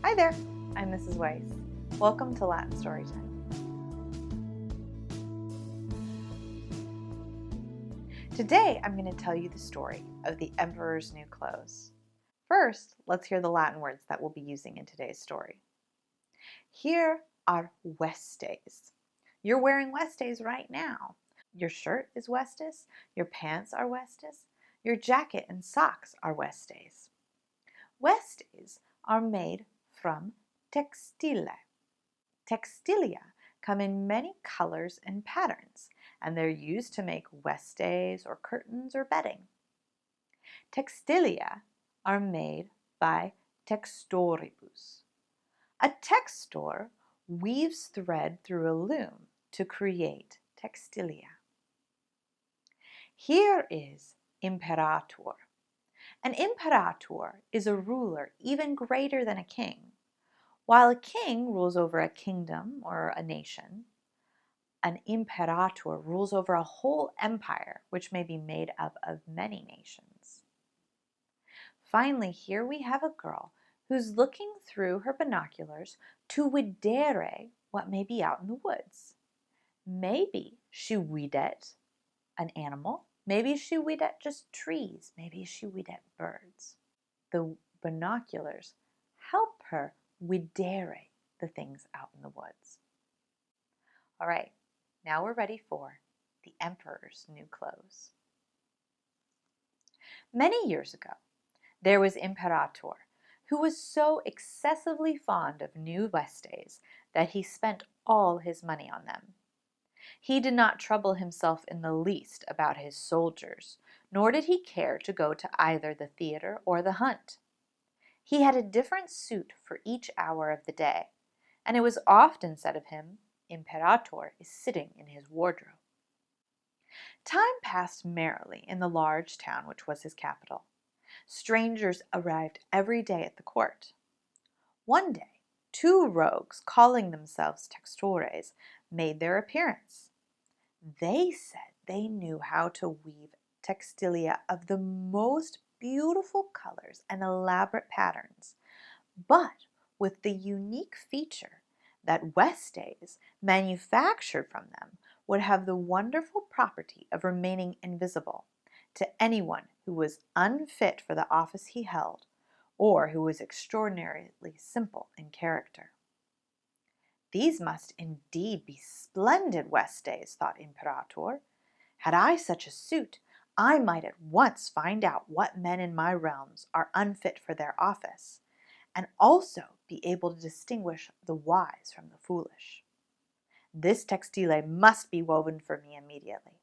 Hi there, I'm Mrs. Weiss. Welcome to Latin Storytime. Today I'm going to tell you the story of the Emperor's New Clothes. First, let's hear the Latin words that we'll be using in today's story. Here are vestes. You're wearing vestes right now. Your shirt is vestes, your pants are vestes, your jacket and socks are vestes. Vestes are made from textile. Textilia come in many colors and patterns, and they're used to make vestes or curtains or bedding. Textilia are made by textoribus. A textor weaves thread through a loom to create textilia. Here is imperator. An imperator is a ruler even greater than a king. While a king rules over a kingdom or a nation, an imperator rules over a whole empire, which may be made up of many nations. Finally, here we have a girl who's looking through her binoculars to vedere what may be out in the woods. Maybe she vedet an animal. Maybe she vedet just trees. Maybe she vedet birds. The binoculars help her vedere the things out in the woods. All right, now we're ready for the Emperor's New Clothes. Many years ago, there was Imperator, who was so excessively fond of new vestes that he spent all his money on them. He did not trouble himself in the least about his soldiers, nor did he care to go to either the theater or the hunt. He had a different suit for each hour of the day, and it was often said of him, Imperator is sitting in his wardrobe. Time passed merrily in the large town which was his capital. Strangers arrived every day at the court. One day, two rogues, calling themselves textores, made their appearance. They said they knew how to weave textilia of the most beautiful colors and elaborate patterns, but with the unique feature that vestes manufactured from them would have the wonderful property of remaining invisible to anyone who was unfit for the office he held or who was extraordinarily simple in character. These must indeed be splendid vestes, thought Imperator. Had I such a suit, I might at once find out what men in my realms are unfit for their office, and also be able to distinguish the wise from the foolish. This textile must be woven for me immediately.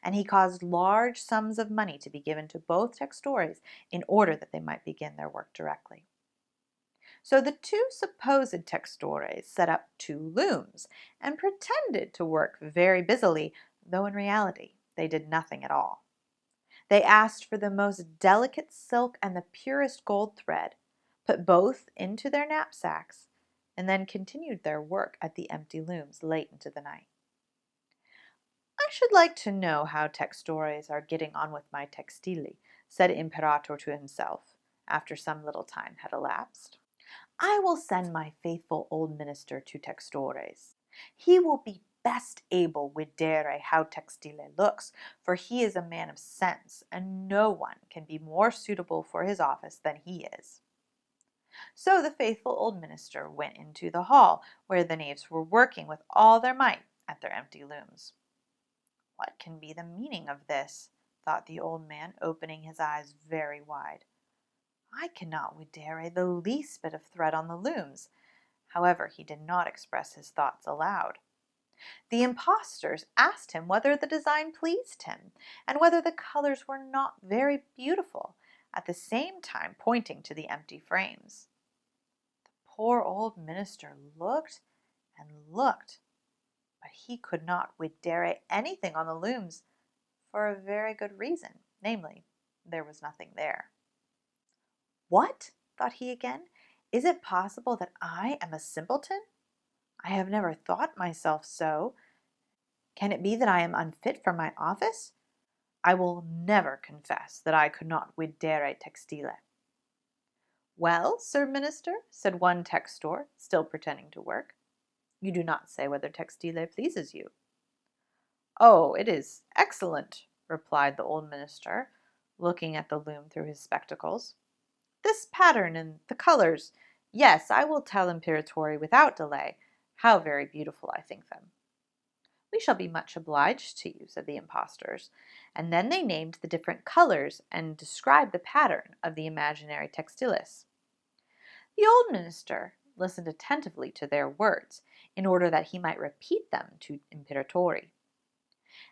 And he caused large sums of money to be given to both textores in order that they might begin their work directly. So the two supposed textores set up two looms and pretended to work very busily, though in reality they did nothing at all. They asked for the most delicate silk and the purest gold thread, put both into their knapsacks, and then continued their work at the empty looms late into the night. I should like to know how textores are getting on with my textili, said Imperator to himself, after some little time had elapsed. I will send my faithful old minister to textores. He will be best able vedere how textile looks, for he is a man of sense, and no one can be more suitable for his office than he is. So the faithful old minister went into the hall, where the knaves were working with all their might at their empty looms. What can be the meaning of this? Thought the old man, opening his eyes very wide. I cannot vedere the least bit of thread on the looms. However, he did not express his thoughts aloud. The impostors asked him whether the design pleased him, and whether the colors were not very beautiful, at the same time pointing to the empty frames. The poor old minister looked and looked, but he could not vedere anything on the looms for a very good reason, namely, there was nothing there. What? Thought he again. Is it possible that I am a simpleton? I have never thought myself so. Can it be that I am unfit for my office? I will never confess that I could not vedere textile. Well, Sir Minister, said one textor, still pretending to work, you do not say whether textile pleases you. Oh, it is excellent, replied the old minister, looking at the loom through his spectacles. This pattern and the colors, yes, I will tell Imperatori without delay how very beautiful I think them. We shall be much obliged to you, said the impostors, and then they named the different colors and described the pattern of the imaginary textilis. The old minister listened attentively to their words, in order that he might repeat them to Imperatori.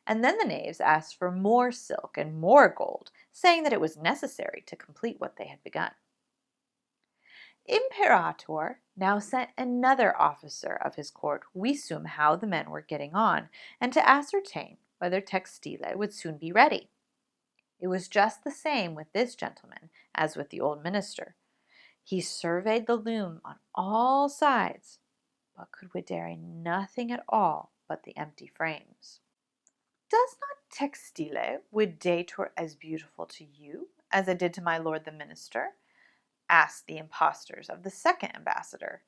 And then the knaves asked for more silk and more gold, saying that it was necessary to complete what they had begun. Imperator now sent another officer of his court wisum how the men were getting on, and to ascertain whether textile would soon be ready. It was just the same with this gentleman as with the old minister. He surveyed the loom on all sides, but could videre nothing at all but the empty frames. Does not textile videtur as beautiful to you as it did to my lord the minister? Asked the impostors of the second ambassador,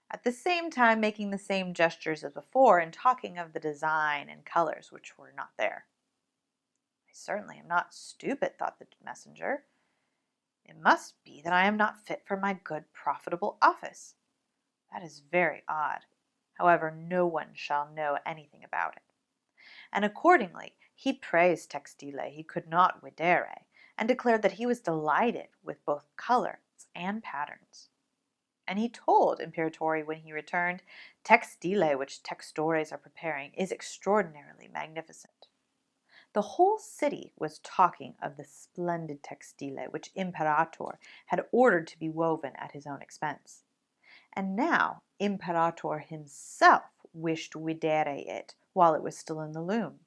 at the same time making the same gestures as before and talking of the design and colors which were not there. I certainly am not stupid, thought the messenger. It must be that I am not fit for my good profitable office. That is very odd. However, no one shall know anything about it. And accordingly he praised textile he could not videre, and declared that he was delighted with both colors and patterns. And he told Imperatori when he returned, textile which textores are preparing is extraordinarily magnificent. The whole city was talking of the splendid textile which Imperator had ordered to be woven at his own expense. And now Imperator himself wished to videre it while it was still in the loom.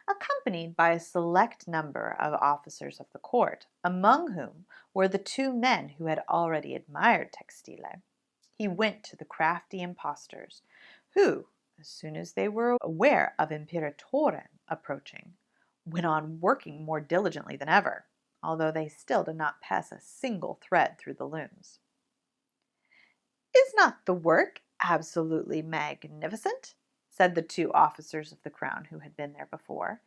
Accompanied by a select number of officers of the court, among whom were the two men who had already admired textile, he went to the crafty impostors, who, as soon as they were aware of Imperatorem approaching, went on working more diligently than ever, although they still did not pass a single thread through the looms. Is not the work absolutely magnificent? Said the two officers of the crown who had been there before.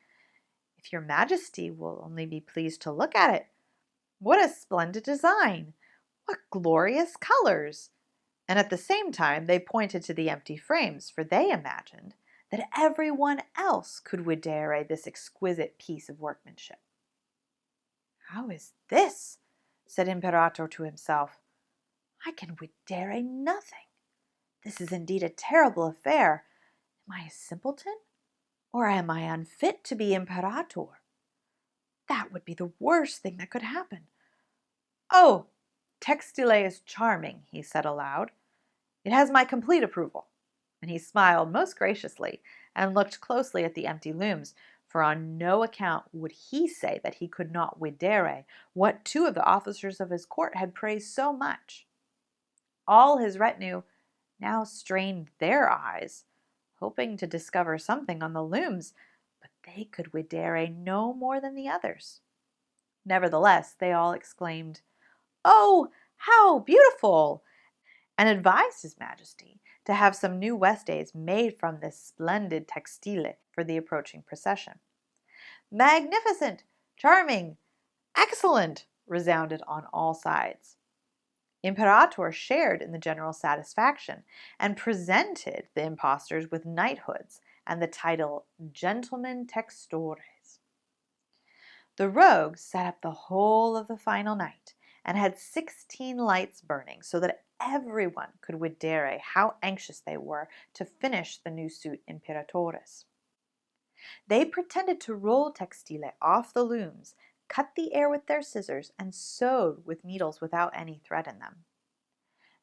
If your majesty will only be pleased to look at it, what a splendid design! What glorious colors! And at the same time they pointed to the empty frames, for they imagined that everyone else could videre this exquisite piece of workmanship. How is this? Said Imperator to himself. I can videre nothing. This is indeed a terrible affair. Am I a simpleton? Or am I unfit to be Imperator? That would be the worst thing that could happen. Oh, textile is charming, he said aloud. It has my complete approval. And he smiled most graciously and looked closely at the empty looms, for on no account would he say that he could not videre what two of the officers of his court had praised so much. All his retinue now strained their eyes, hoping to discover something on the looms, but they could videre no more than the others. Nevertheless, they all exclaimed, "Oh, how beautiful!" and advised His Majesty to have some new westays made from this splendid textile for the approaching procession. Magnificent! Charming! Excellent! Resounded on all sides. Imperator shared in the general satisfaction and presented the impostors with knighthoods and the title Gentlemen Textores. The rogues sat up the whole of the final night and had 16 lights burning, so that everyone could videre how anxious they were to finish the new suit Imperatores. They pretended to roll textile off the looms, cut the air with their scissors, and sewed with needles without any thread in them.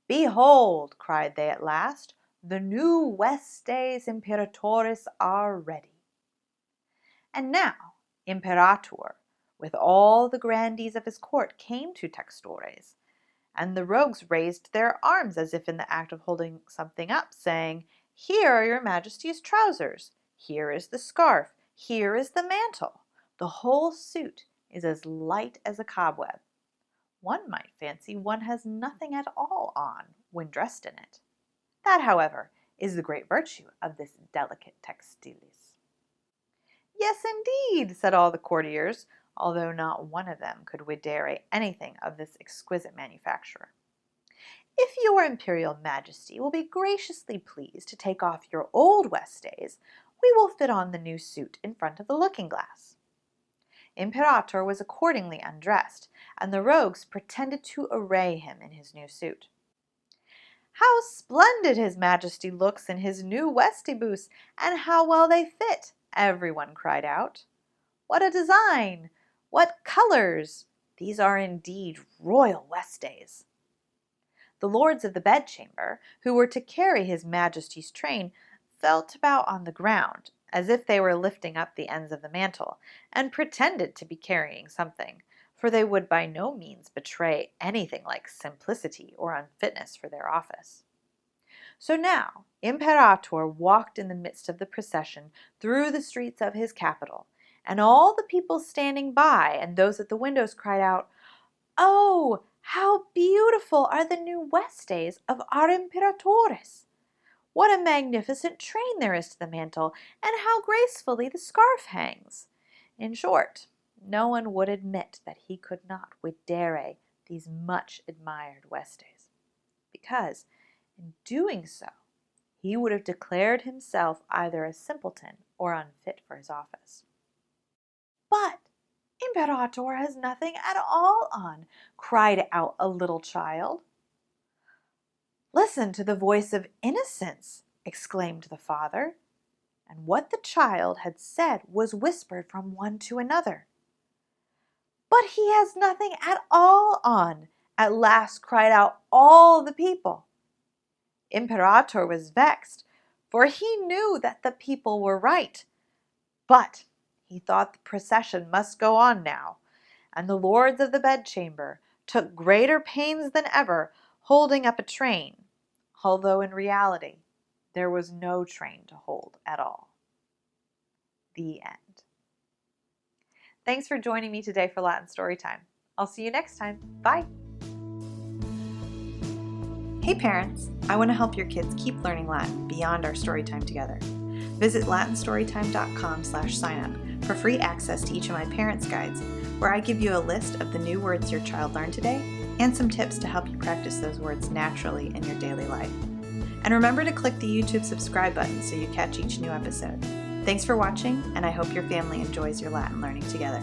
Behold, cried they at last, the new vestes Imperatores are ready. And now Imperator, with all the grandees of his court, came to textores, and the rogues raised their arms as if in the act of holding something up, saying, Here are your majesty's trousers, here is the scarf, here is the mantle. The whole suit is as light as a cobweb. One might fancy one has nothing at all on when dressed in it. That, however, is the great virtue of this delicate textilis. Yes, indeed, said all the courtiers, although not one of them could vedere anything of this exquisite manufacture. If your Imperial Majesty will be graciously pleased to take off your old westays, we will fit on the new suit in front of the looking-glass. Imperator was accordingly undressed, and the rogues pretended to array him in his new suit. How splendid His Majesty looks in his new westiboots, and how well they fit, everyone cried out. What a design! What colors! These are indeed royal westays. The lords of the bedchamber, who were to carry His Majesty's train, felt about on the ground, as if they were lifting up the ends of the mantle, and pretended to be carrying something, for they would by no means betray anything like simplicity or unfitness for their office. So now Imperator walked in the midst of the procession through the streets of his capital, and all the people standing by and those at the windows cried out, "Oh, how beautiful are the new westays of our imperatores! What a magnificent train there is to the mantle, and how gracefully the scarf hangs!" In short, no one would admit that he could not vedere these much admired westays, because, in doing so, he would have declared himself either a simpleton or unfit for his office. "But Imperator has nothing at all on," cried out a little child. "Listen to the voice of innocence," exclaimed the father. And what the child had said was whispered from one to another. "But he has nothing at all on," at last cried out all the people. Imperator was vexed, for he knew that the people were right. But he thought the procession must go on now, and the lords of the bedchamber took greater pains than ever holding up a train, although in reality there was no train to hold at all. The end. Thanks for joining me today for Latin Storytime. I'll see you next time. Bye! Hey parents! I want to help your kids keep learning Latin beyond our storytime together. Visit latinstorytime.com/signup for free access to each of my parents' guides, where I give you a list of the new words your child learned today and some tips to help you practice those words naturally in your daily life. And remember to click the YouTube subscribe button so you catch each new episode. Thanks for watching, and I hope your family enjoys your Latin learning together.